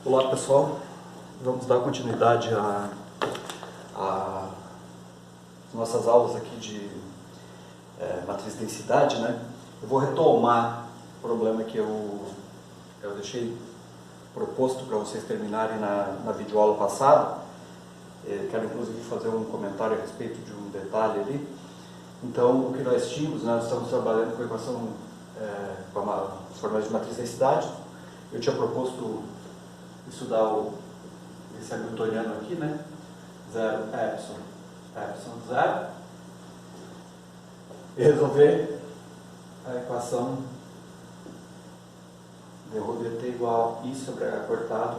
Olá pessoal, vamos dar continuidade às nossas aulas aqui de matriz de densidade, né? Eu vou retomar o problema que eu deixei proposto para vocês terminarem na videoaula passada. Quero inclusive fazer um comentário a respeito de um detalhe ali. Então, o que nós tínhamos, nós estamos trabalhando com a equação, com as formas de matriz de densidade. Eu tinha proposto estudar esse hamiltoniano aqui, né? 0 epsilon, epsilon 0, e resolver a equação de ρ dt igual a I sobre H cortado,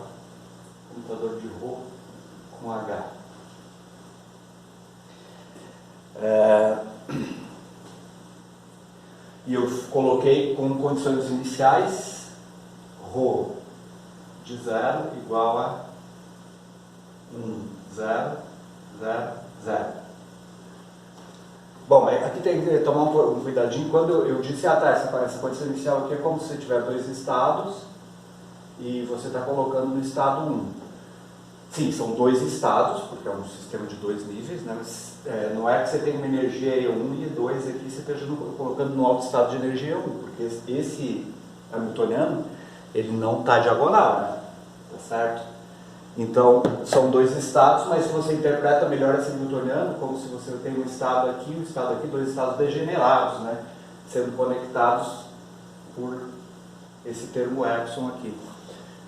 comutador de ρ com H. E eu coloquei como condições iniciais ρ de 0 igual a 1, 0, 0, 0. Bom, aqui tem que tomar um cuidadinho. Quando eu disse, essa condição inicial aqui é como se você tiver dois estados e você está colocando no estado 1. Sim, são dois estados, porque é um sistema de dois níveis, né? Mas não é que você tem uma energia E1 e E2 aqui você esteja colocando no alto estado de energia E1, porque esse hamiltoniano, ele não está diagonal, né? Tá certo? Então, são dois estados, mas se você interpreta melhor esse hamiltoniano, como se você tem um estado aqui, dois estados degenerados, né? Sendo conectados por esse termo epsilon aqui.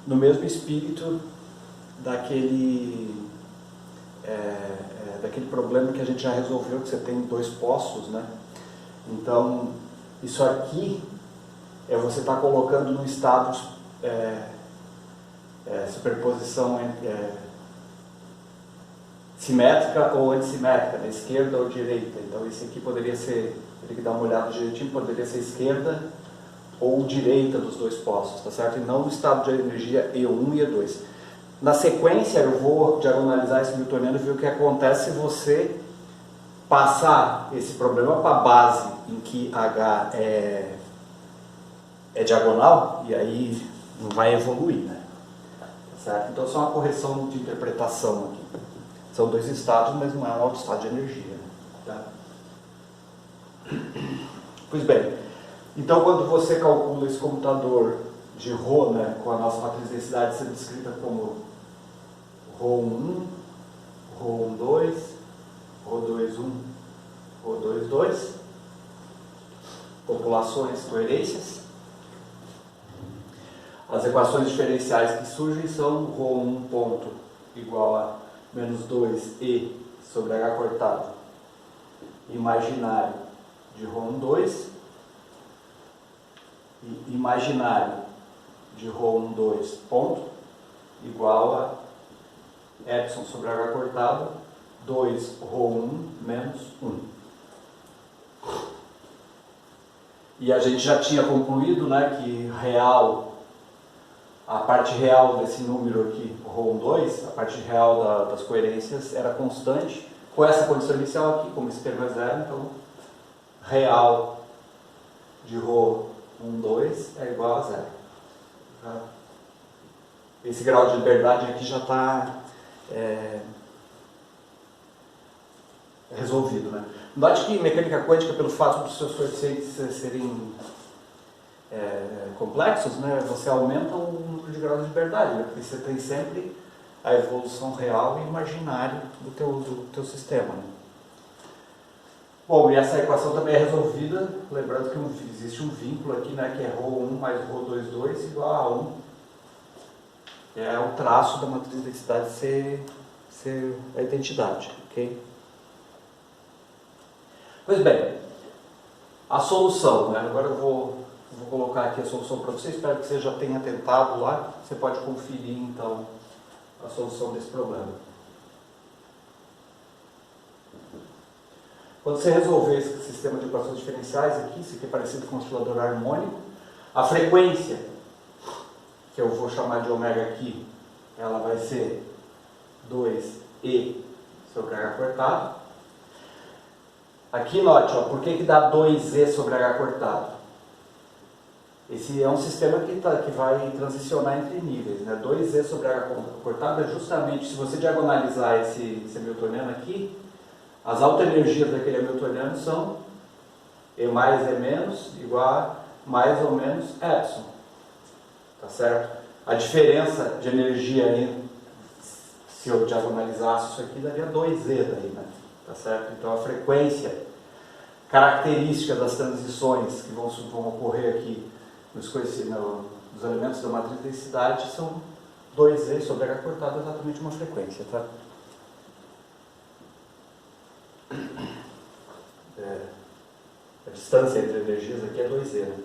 No mesmo espírito daquele problema que a gente já resolveu, que você tem dois poços, né? Então, isso aqui você está colocando no estado superposição simétrica ou antissimétrica, né? Esquerda ou direita. Então esse aqui poderia ser, teria que dar uma olhada direitinho, poderia ser esquerda ou direita dos dois poços, tá certo? E não no estado de energia E1 e E2. Na sequência eu vou diagonalizar esse hamiltoniano e ver o que acontece se você passar esse problema para a base em que H é diagonal, e aí não vai evoluir, né? Certo? Então, só uma correção de interpretação aqui. São dois estados, mas não é um alto estado de energia. Tá? Pois bem, então quando você calcula esse comutador de ρ, né, com a nossa matriz de densidade sendo descrita como ρ1, ρ12, ρ21, ρ22, populações, coerências, as equações diferenciais que surgem são ρ1 ponto igual a menos 2e sobre h cortado imaginário de ρ12 e imaginário de ρ12 ponto igual a epsilon sobre h cortado 2 ρ1 menos 1. E a gente já tinha concluído, né, que a parte real desse número aqui, ρ2, a parte real das coerências era constante, com essa condição inicial aqui, como esse termo é zero, então real de ρ12 é igual a zero. Tá? Esse grau de liberdade aqui já está resolvido, né? Note que em mecânica quântica, pelo fato dos seus coeficientes serem complexos, né, você aumenta o número de grau de liberdade, né, porque você tem sempre a evolução real e imaginária do teu sistema. Né? Bom, e essa equação também é resolvida, lembrando que existe um vínculo aqui, né, que é ρ1 mais ρ22 igual a 1. É o traço da matriz de densidade ser a identidade, ok? Pois bem, a solução, né? Agora eu vou colocar aqui a solução para você, espero que você já tenha tentado lá, você pode conferir então a solução desse problema. Quando você resolver esse sistema de equações diferenciais aqui, isso aqui é parecido com um oscilador harmônico, a frequência, que eu vou chamar de ômega aqui, ela vai ser 2e sobre h cortado. Aqui note, ó, por que dá 2e sobre h cortado? Esse é um sistema que vai transicionar entre níveis, né? 2e sobre h cortada, justamente, se você diagonalizar esse hamiltoniano aqui, as autoenergias daquele hamiltoniano são E mais E menos igual a mais ou menos epsilon. Tá certo? A diferença de energia aí, se eu diagonalizasse isso aqui, daria 2e daí, né? Tá certo? Então a frequência característica das transições que vão ocorrer aqui nos elementos da matriz de densidade são 2e sobre h cortada, exatamente uma frequência, tá? A distância entre energias aqui é 2e, né?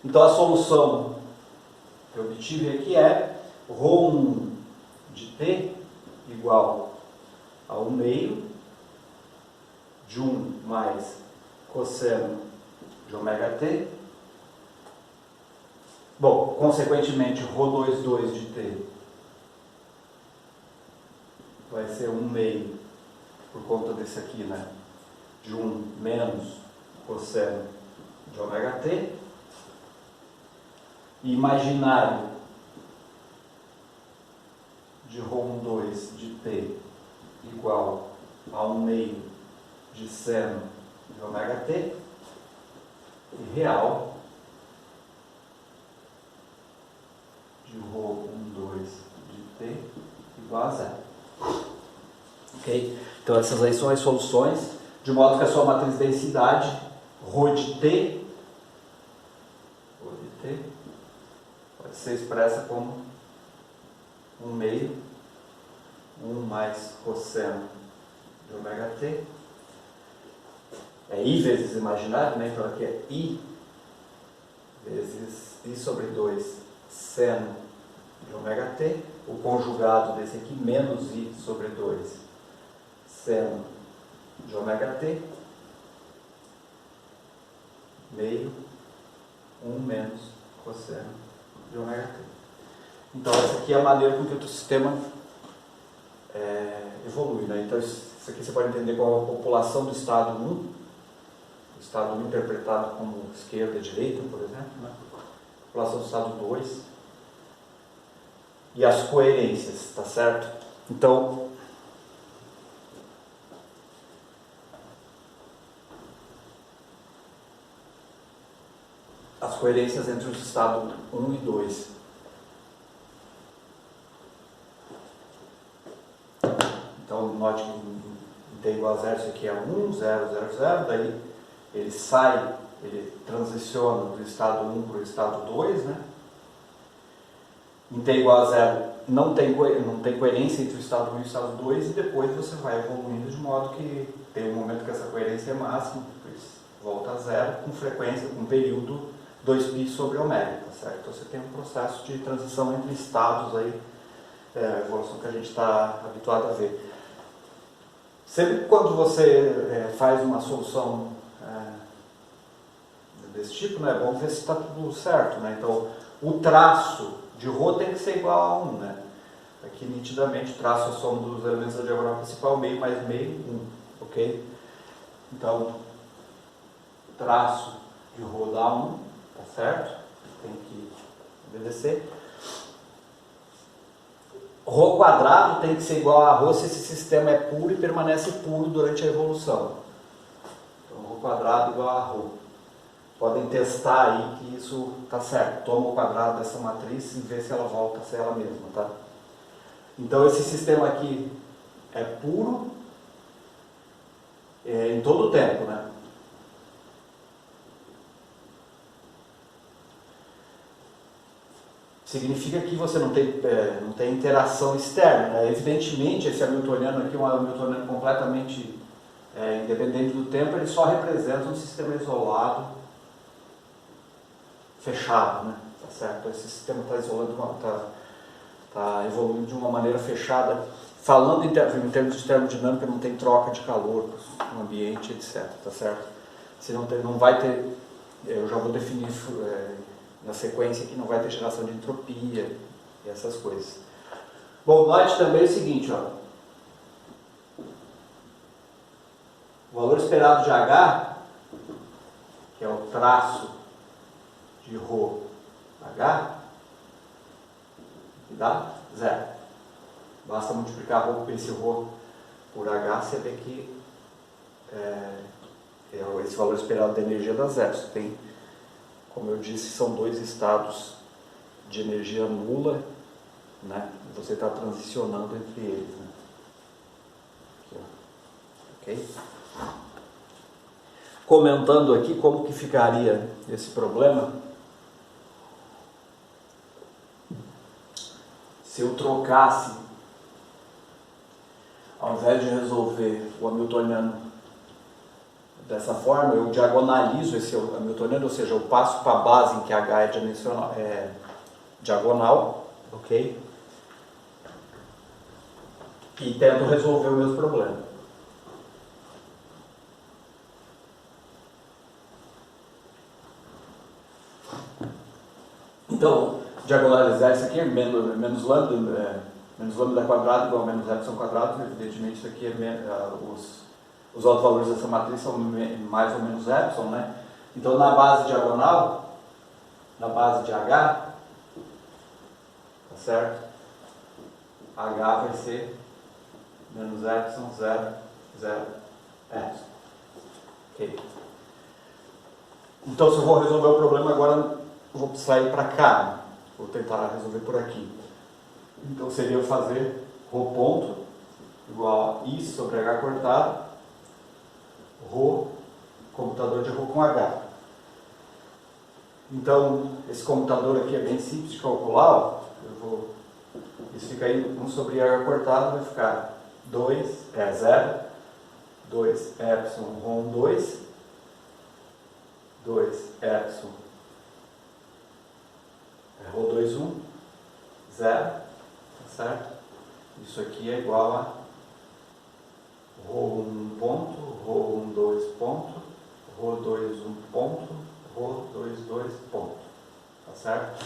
Então a solução que eu obtive aqui é ρ1 de t igual a 1 meio de 1 mais cosseno de ômega t. Bom, consequentemente, ρ22 de t vai ser 1 meio por conta desse aqui, né? De 1 menos cosseno de ômega t. E imaginário de ρ2 de t igual a 1 meio de seno de ômega t. E real de ρ12 de t igual a zero. Ok? Então essas aí são as soluções, de modo que a sua matriz de densidade, ρ de t, pode ser expressa como 1 meio, 1 mais cosseno de ômega t. É I vezes imaginário, né? Então aqui é I vezes I sobre 2 seno de ômega t. O conjugado desse aqui, menos I sobre 2 seno de ômega t. Meio 1 menos cosseno de ômega t. Então essa aqui é a maneira com que o sistema evolui, né? Então isso aqui você pode entender como a população do estado 1, o estado 1 interpretado como esquerda e direita, por exemplo, né? População do estado 2 e as coerências, tá certo? Então as coerências entre os estados 1 e 2. Então, note que em t igual a 0, isso aqui é 1, 0, 0, 0, daí ele sai, ele transiciona do estado 1 para o estado 2, né? Em t igual a 0, não tem coerência entre o estado 1 e o estado 2, e depois você vai evoluindo de modo que tem um momento que essa coerência é máxima, depois volta a 0, com frequência, com período 2π sobre ômega, tá certo? Então você tem um processo de transição entre estados aí, a evolução que a gente está habituado a ver. Sempre quando você faz uma solução desse tipo, né, é bom ver se está tudo certo, né? Então o traço de ρ tem que ser igual a 1, né? Aqui nitidamente o traço é a soma dos elementos da diagonal principal, meio mais meio, 1, ok? Então o traço de ρ dá 1, tá certo? Tem que obedecer. Ρ quadrado tem que ser igual a ρ se esse sistema é puro e permanece puro durante a evolução. Então ρ quadrado igual a ρ. Podem testar aí que isso está certo. Toma o quadrado dessa matriz e vê se ela volta a ser ela mesma, tá? Então esse sistema aqui é puro em todo o tempo, né? Significa que você não tem interação externa, né? Evidentemente, esse hamiltoniano aqui é um hamiltoniano completamente independente do tempo, ele só representa um sistema isolado, fechado, né? Tá certo? Esse sistema está evoluindo de uma maneira fechada. Falando em termos de termodinâmica, não tem troca de calor no ambiente, etc. Tá certo? Se não vai ter, eu já vou definir na sequência que não vai ter geração de entropia e essas coisas. Bom, note também o seguinte, ó. O valor esperado de H, que é o traço de ρh dá 0. Basta multiplicar esse ρ por H, você vê que esse valor esperado da energia dá 0. Você tem, como eu disse, são dois estados de energia nula, né? Você está transicionando entre eles, né? Aqui, ó. Ok? Comentando aqui como que ficaria esse problema, se eu trocasse, ao invés de resolver o hamiltoniano dessa forma, eu diagonalizo esse hamiltoniano, ou seja, eu passo para a base em que H é diagonal, ok? E tento resolver o mesmo problema. Então, diagonalizar isso aqui é menos lambda quadrado igual a menos epsilon quadrado. Evidentemente, isso aqui os autovalores dessa matriz são mais ou menos epsilon, né? Então, na base diagonal, na base de H, tá certo? H vai ser menos epsilon 0, 0, epsilon. Ok. Então, se eu vou resolver o problema agora, eu vou sair para cá. Vou tentar resolver por aqui. Então, seria eu fazer ρ ponto igual a I sobre H cortado, ρ, computador de ρ com H. Então, esse computador aqui é bem simples de calcular. Ó. Isso fica aí 1 sobre H cortado, vai ficar 0, 2 epsilon ρ 2, 2 epsilon ρ2 1, 0, tá certo? Isso aqui é igual a ρ1 ponto, ρ1 2 ponto, ρ2 1 ponto, ρ2 2 ponto, tá certo?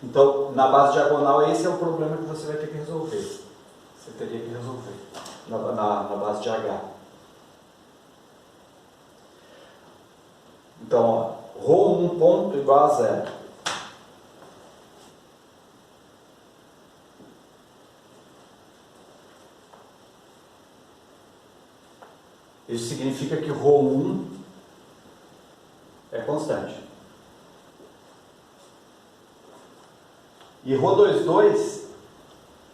Então, na base diagonal, esse é o problema que você vai ter que resolver. Você teria que resolver na base de H. Então, ó, ρ1 ponto igual a 0. Isso significa que ρ1 é constante. E ρ22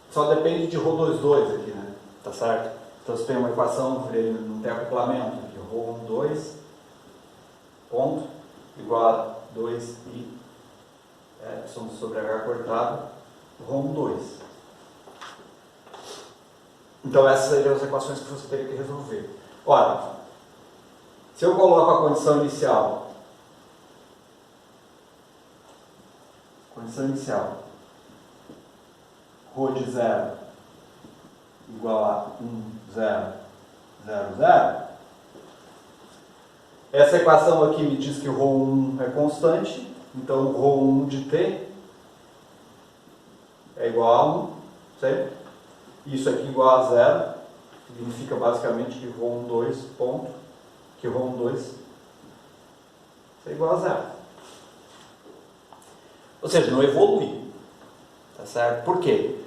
só depende de ρ22 aqui, né? Tá certo? Então você tem uma equação, ele não tem acoplamento aqui. ρ12 ponto igual a 2i epsilon sobre H cortado ρ2. Então essas seriam as equações que você teria que resolver. Ora, se eu coloco a condição inicial, ρ de 0 igual a 1, 0, 0, 0, essa equação aqui me diz que o ρ1 é constante, então o ρ1 de t é igual a 1, certo? Isso aqui igual a 0, significa basicamente que ρ2 ponto, que ρ2 é igual a 0. Ou seja, não evolui, tá certo? Por quê?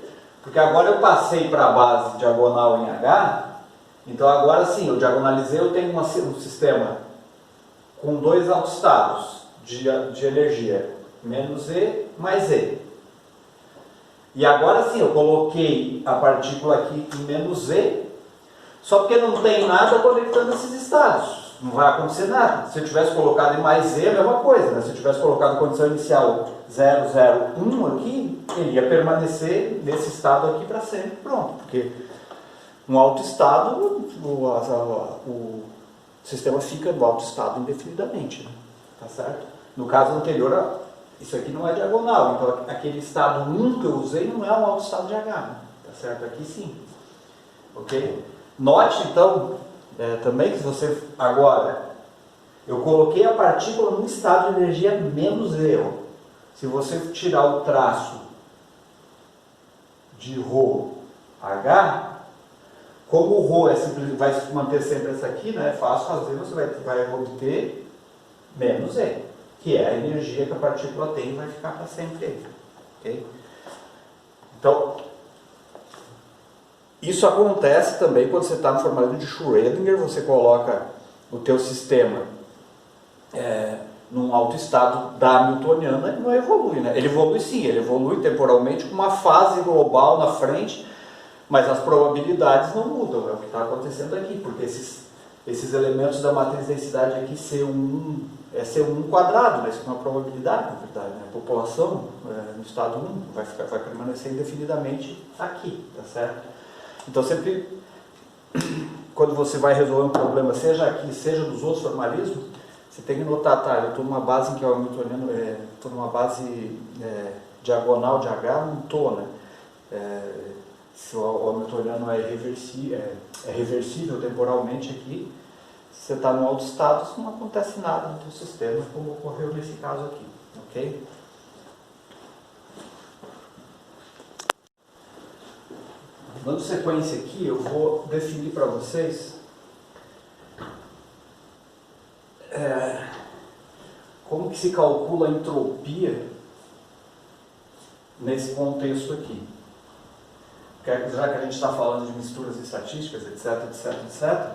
Porque agora eu passei para a base diagonal em H, então agora sim, eu diagonalizei, eu tenho um sistema com dois autoestados de energia, menos E mais E. E agora sim, eu coloquei a partícula aqui em menos E, só porque não tem nada conectando esses estados. Não vai acontecer nada. Se eu tivesse colocado em mais E, é a mesma coisa, né? Se eu tivesse colocado a condição inicial 0, 0, 1 aqui, ele ia permanecer nesse estado aqui para sempre. Pronto, porque um autoestado, o sistema fica no autoestado indefinidamente, né? Tá certo? No caso anterior, isso aqui não é diagonal, então aquele estado 1 que eu usei não é um autoestado de H, né? Tá certo? Aqui sim. Ok? Note então também que se você agora eu coloquei a partícula num estado de energia menos E. Se você tirar o traço de ρH, como o ρ vai se manter sempre essa aqui, né? É fácil fazer, você vai obter menos E. que é a energia que a partícula tem e vai ficar para sempre aí. Okay? Então, isso acontece também quando você está no formalismo de Schrödinger, você coloca o teu sistema num alto estado da Hamiltoniana e não evolui, né? Ele evolui sim, ele evolui temporalmente com uma fase global na frente, mas as probabilidades não mudam, é o que está acontecendo aqui, porque esses elementos da matriz densidade aqui, C1 é C1 quadrado, né? Isso é uma probabilidade, na verdade, né? A população no estado 1 vai permanecer indefinidamente aqui, tá certo? Então sempre, quando você vai resolver um problema, seja aqui, seja dos outros formalismos, você tem que notar, tá, eu estou numa base em que é o Hamiltoniano, estou numa base diagonal de H, não estou, né? Se o Hamiltoniano é reversível temporalmente aqui, se você está no alto estado, não acontece nada no teu sistema, como ocorreu nesse caso aqui, ok? Dando sequência aqui, eu vou definir para vocês como que se calcula a entropia nesse contexto aqui. Já que a gente está falando de misturas estatísticas, etc, etc, etc,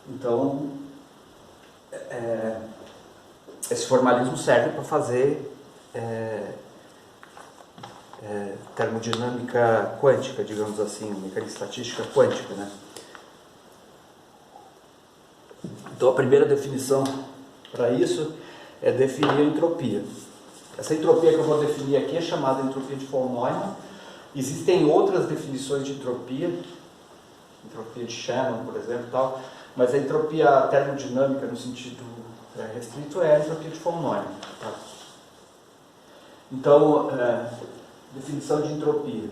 então esse formalismo serve para fazer termodinâmica quântica, digamos assim, mecânica estatística quântica, né? Então a primeira definição para isso é definir a entropia. Essa entropia que eu vou definir aqui é chamada entropia de von Neumann. Existem outras definições de entropia de Shannon, por exemplo, tal, mas a entropia termodinâmica no sentido restrito é a entropia de von Neumann. Tá? Então, definição de entropia.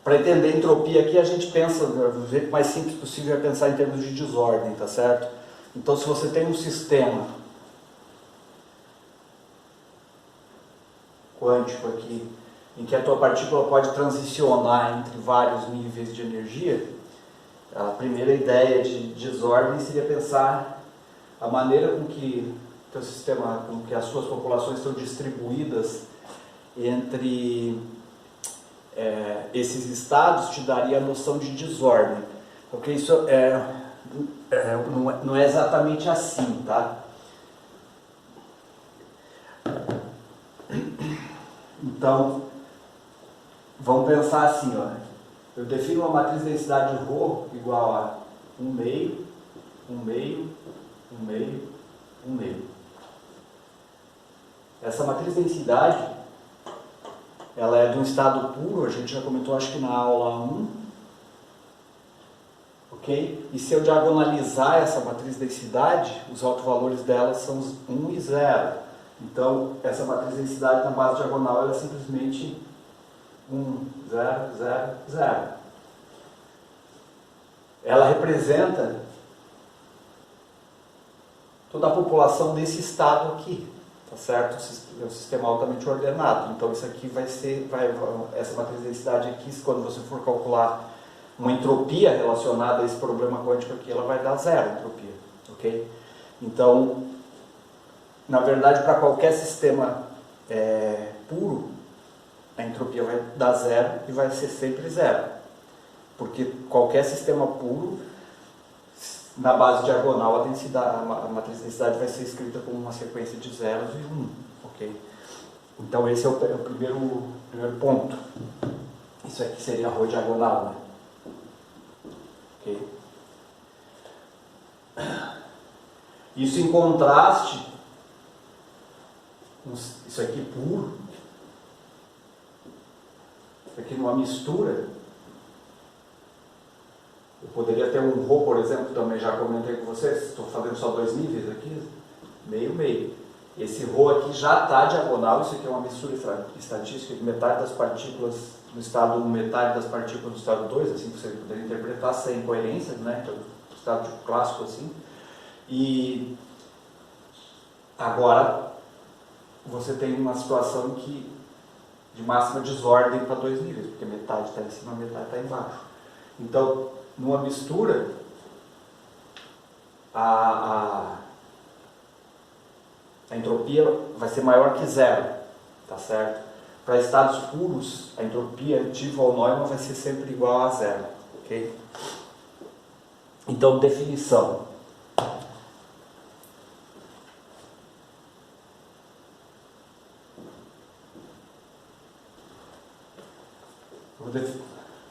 Para entender entropia aqui, a gente pensa, o jeito mais simples possível é pensar em termos de desordem, tá certo? Então, se você tem um sistema quântico aqui, em que a tua partícula pode transicionar entre vários níveis de energia, a primeira ideia de desordem seria pensar a maneira com que teu sistema, com que as suas populações estão distribuídas entre esses estados, te daria a noção de desordem. Porque isso não é exatamente assim, tá? Então, vamos pensar assim, ó. Eu defino uma matriz de densidade ρ igual a 1 meio, 1 meio, 1 meio, 1 meio. Essa matriz de densidade, ela é de um estado puro, a gente já comentou acho que na aula 1, ok? E se eu diagonalizar essa matriz de densidade, os autovalores dela são 1 e 0. Então, essa matriz de densidade na base diagonal ela é simplesmente 1, 0, 0, 0. Ela representa toda a população desse estado aqui, tá certo? É um sistema altamente ordenado. Então, isso aqui essa matriz de densidade aqui, quando você for calcular uma entropia relacionada a esse problema quântico aqui, ela vai dar 0 entropia, ok? Então, na verdade, para qualquer sistema puro, a entropia vai dar 0 e vai ser sempre 0. Porque qualquer sistema puro, na base diagonal, a matriz de densidade vai ser escrita como uma sequência de zeros e 1. Ok? Então esse é o primeiro ponto. Isso aqui seria a ρ diagonal, né? Ok? Isso em contraste, isso aqui puro, isso aqui numa mistura, eu poderia ter um ρ, por exemplo, também já comentei com vocês, estou fazendo só 2 níveis aqui, meio, meio. Esse ρ aqui já está diagonal, isso aqui é uma mistura estatística de metade das partículas no estado 1, metade das partículas no estado 2, assim que você poderia interpretar sem incoerência, né? Então, estado tipo clássico assim. E agora você tem uma situação que de máxima desordem para dois níveis, porque metade está em cima, metade está embaixo. Então, numa mistura, a entropia vai ser maior que zero, tá certo? Para estados puros, a entropia de von Neumann vai ser sempre igual a zero, ok? Então, definição.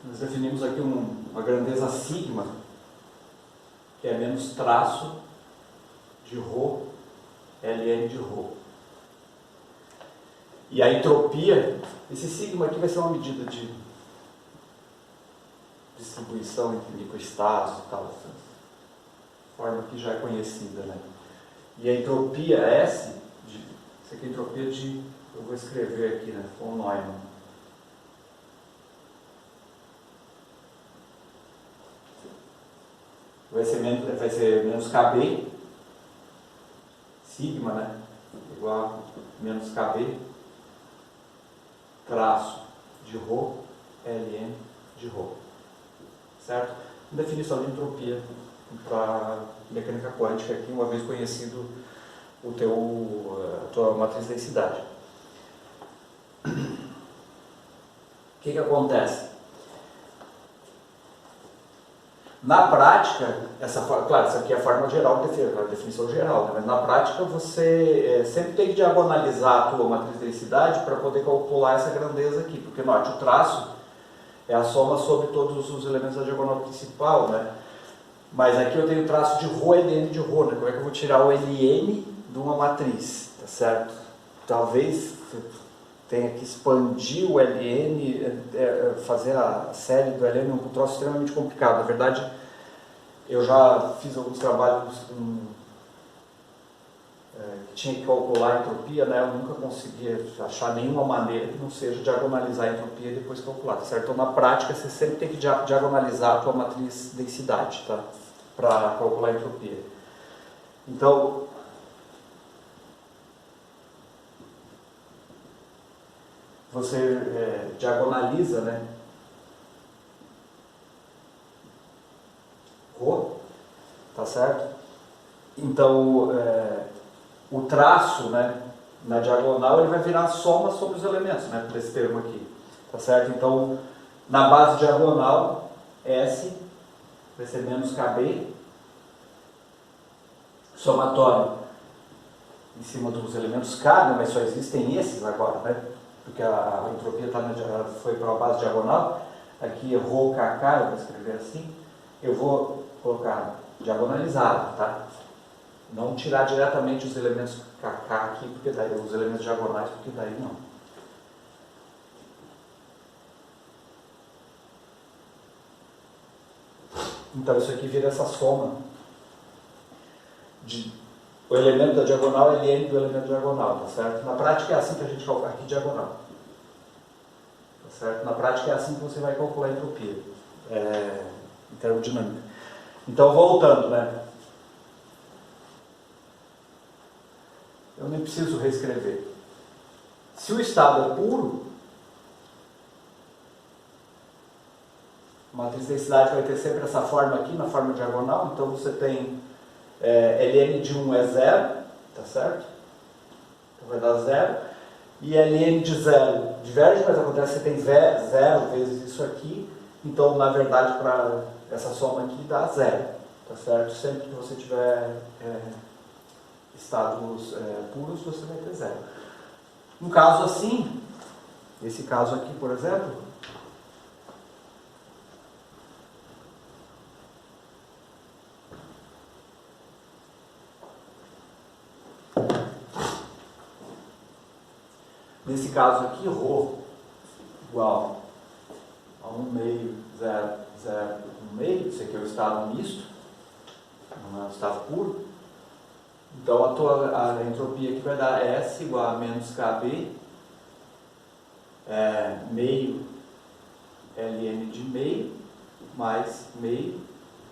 Nós definimos aqui uma grandeza sigma, que é menos traço de ρ, ln de ρ. E a entropia, esse sigma aqui vai ser uma medida de distribuição entre microestados e tal, essa forma que já é conhecida, né? E a entropia S, isso aqui é a entropia de, eu vou escrever aqui, né, von Neumann. Vai ser menos KB, sigma, né, igual a menos KB, traço de ρ, ln de ρ. Certo? Definição de entropia para mecânica quântica aqui, uma vez conhecido a tua matriz de densidade. O que acontece? Na prática, claro, essa aqui é a forma geral, a definição geral, né? Mas na prática você sempre tem que diagonalizar a tua matriz de densidade para poder calcular essa grandeza aqui, porque note, o traço é a soma sobre todos os elementos da diagonal principal, né? Mas aqui eu tenho traço de ρ, ln de ρ, né? Como é que eu vou tirar o ln de uma matriz, tá certo? Talvez tenha que expandir o ln, fazer a série do ln um troço extremamente complicado. Na verdade, eu já fiz alguns trabalhos que tinha que calcular a entropia, né? Eu nunca conseguia achar nenhuma maneira que não seja diagonalizar a entropia e depois calcular, tá certo? Então, na prática, você sempre tem que diagonalizar a tua matriz densidade, tá? Para calcular a entropia. Então, você diagonaliza, né? Ρ, tá certo? Então, o traço, né, na diagonal, ele vai virar a soma sobre os elementos, né, desse termo aqui, tá certo? Então, na base diagonal, S vai ser menos KB, somatório em cima dos elementos K, né, mas só existem esses agora, né, porque a entropia foi para a base diagonal. Aqui é ρ kk, eu vou escrever assim, eu vou colocar diagonalizado, tá? Não tirar diretamente os elementos kk aqui, porque daí os elementos diagonais, porque daí não. Então isso aqui vira essa soma o elemento da diagonal é ln do elemento diagonal, tá certo? Na prática é assim que a gente calcula aqui diagonal. Tá certo? Na prática é assim que você vai calcular a entropia em termodinâmica. Então, voltando, né? Eu nem preciso reescrever. Se o estado é puro, a matriz de densidade vai ter sempre essa forma aqui, na forma diagonal. Então, você tem ln de 1 é 0, tá certo? Então, vai dar 0. E ln de 0 diverge, mas acontece que você tem 0 vezes isso aqui. Então, na verdade, para essa soma aqui dá 0, tá certo? Sempre que você tiver estados puros, você vai ter 0. Um caso assim, esse caso aqui, por exemplo, nesse caso aqui, ρ igual a 1 meio, 0, 0, 1 meio, isso aqui é o estado misto, não é o estado puro. Então a entropia aqui vai dar S igual a menos KB, meio ln de meio, mais meio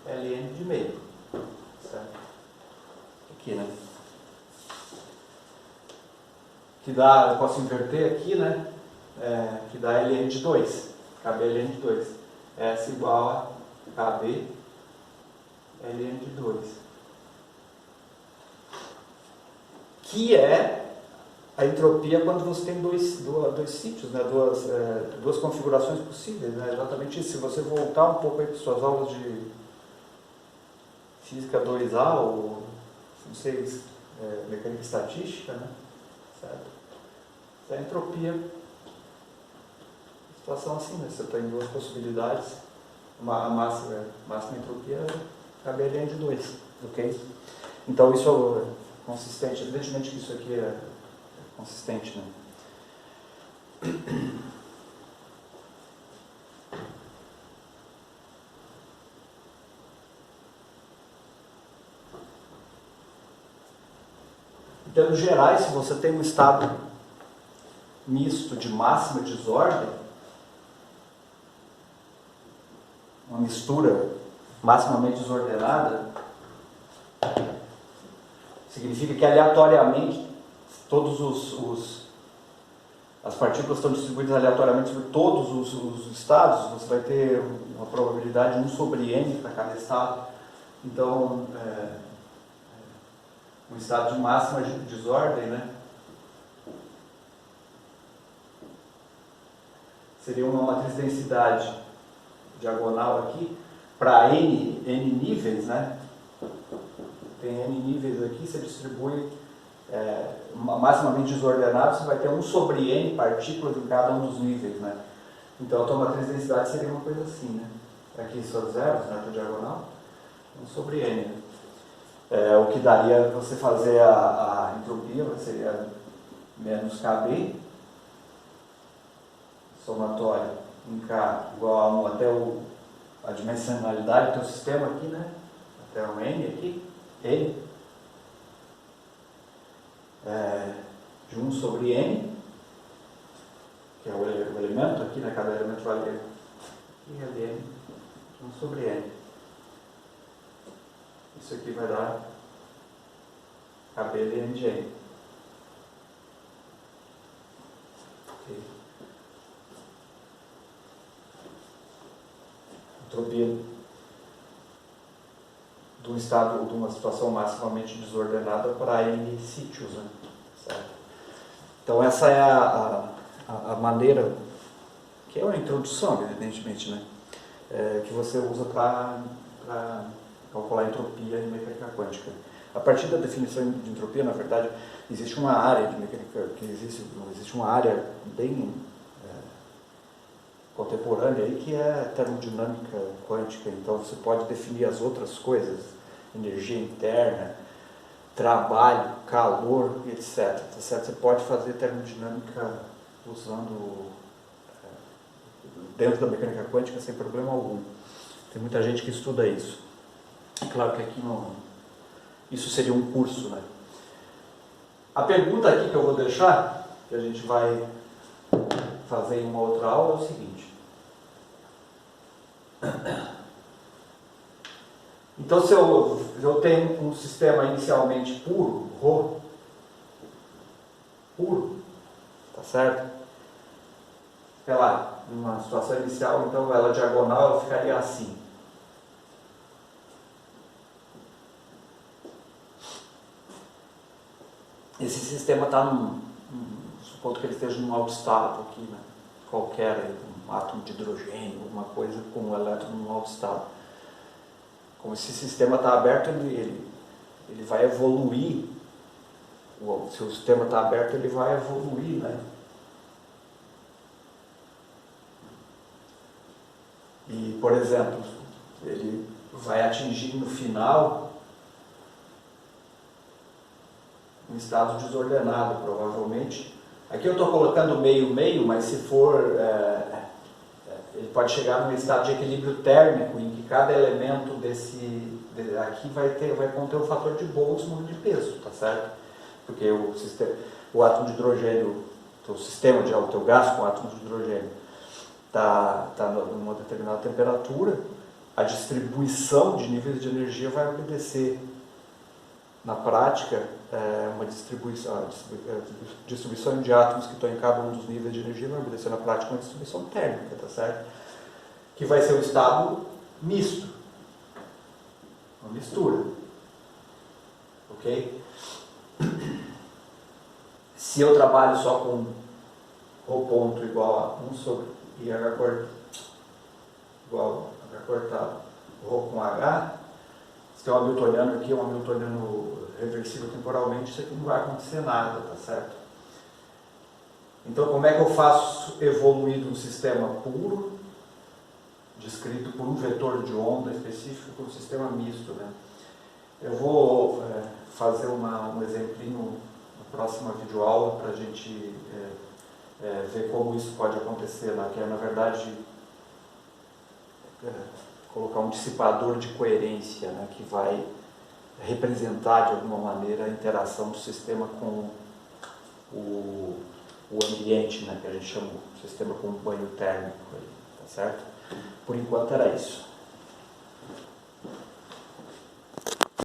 ln de meio. Certo? Aqui, né? Que dá, eu posso inverter aqui, né? que dá Ln de 2, KB Ln de 2. S igual a KB Ln de 2. Que é a entropia quando você tem dois sítios, né? duas configurações possíveis. Né? Exatamente isso. Se você voltar um pouco para suas aulas de Física 2A ou, não sei, Mecânica Estatística, né? Certo? Essa é a entropia. Situação assim, né? Você tem duas possibilidades. A máxima entropia é a Ln de 2. Ok? Então isso é consistente. Evidentemente que isso aqui é consistente, né? Em termos gerais, se você tem um estado misto de máxima desordem, uma mistura maximamente desordenada, significa que aleatoriamente as partículas estão distribuídas aleatoriamente sobre todos os estados. Você vai ter uma probabilidade de 1 sobre n para cada estado. Então, um estado de máxima desordem, né, seria uma matriz de densidade diagonal aqui para n níveis, né? Tem n níveis aqui, você distribui maximamente desordenado, você vai ter 1 sobre n partículas em cada um dos níveis, né? Então a tua matriz de densidade seria uma coisa assim, né? Aqui são zeros, né, para diagonal, 1 sobre n. Né? O que daria você fazer a entropia seria menos KB, somatório em K igual a 1 até a dimensionalidade do teu sistema aqui, né? Até um n aqui, n. De 1 sobre n, que é o elemento aqui, né? Cada elemento vale aqui é ln de 1 sobre n. Isso aqui vai dar KB ln de n. Okay. Entropia de um estado ou de uma situação maximamente desordenada para n sítios, né? Certo? Então essa é a maneira, que é uma introdução, evidentemente, né? Que você usa para calcular a entropia em mecânica quântica. A partir da definição de entropia, na verdade, existe uma área de mecânica, existe uma área bem contemporânea aí, que é a termodinâmica quântica. Então você pode definir as outras coisas, energia interna, trabalho, calor, etc. Tá certo? Você pode fazer termodinâmica usando dentro da mecânica quântica sem problema algum. Tem muita gente que estuda isso. Claro que aqui não, isso seria um curso, né? A pergunta aqui que eu vou deixar, que a gente vai fazer em uma outra aula, é o seguinte. Então, se eu tenho um sistema inicialmente puro, ρ, puro, tá certo? Sei lá, numa situação inicial, então ela diagonal, ela ficaria assim. Esse sistema está supondo que ele esteja num alto estado aqui, né? Qualquer, um átomo de hidrogênio, alguma coisa com um elétron num alto estado. Como esse sistema está aberto, ele vai evoluir. Se o sistema está aberto, ele vai evoluir, né? E, por exemplo, ele vai atingir no final um estado desordenado, provavelmente. Aqui eu estou colocando meio, mas se for, ele pode chegar num estado de equilíbrio térmico, em que cada elemento aqui vai conter o fator de Boltzmann de peso, tá certo? Porque o átomo de hidrogênio, o teu gás com átomos de hidrogênio, está numa determinada temperatura, a distribuição de níveis de energia vai obedecer na prática, uma distribuição de átomos que estão em cada um dos níveis de energia vai obedecer na prática uma distribuição térmica, tá certo? Que vai ser um estado misto, uma mistura, ok? Se eu trabalho só com o ponto igual a 1 sobre IH cortado, igual a H cortado, Rho com H, se tem um hamiltoniano aqui, um hamiltoniano reversível temporalmente, isso aqui não vai acontecer nada, tá certo? Então, como é que eu faço evoluir de um sistema puro, descrito por um vetor de onda específico, para um sistema misto, né? Eu vou fazer um exemplinho na próxima videoaula para a gente ver como isso pode acontecer, né? Que é, na verdade, colocar um dissipador de coerência, né? Que vai representar de alguma maneira a interação do sistema com o ambiente, né? Que a gente chama o sistema com banho térmico, aí, tá certo? Por enquanto era isso.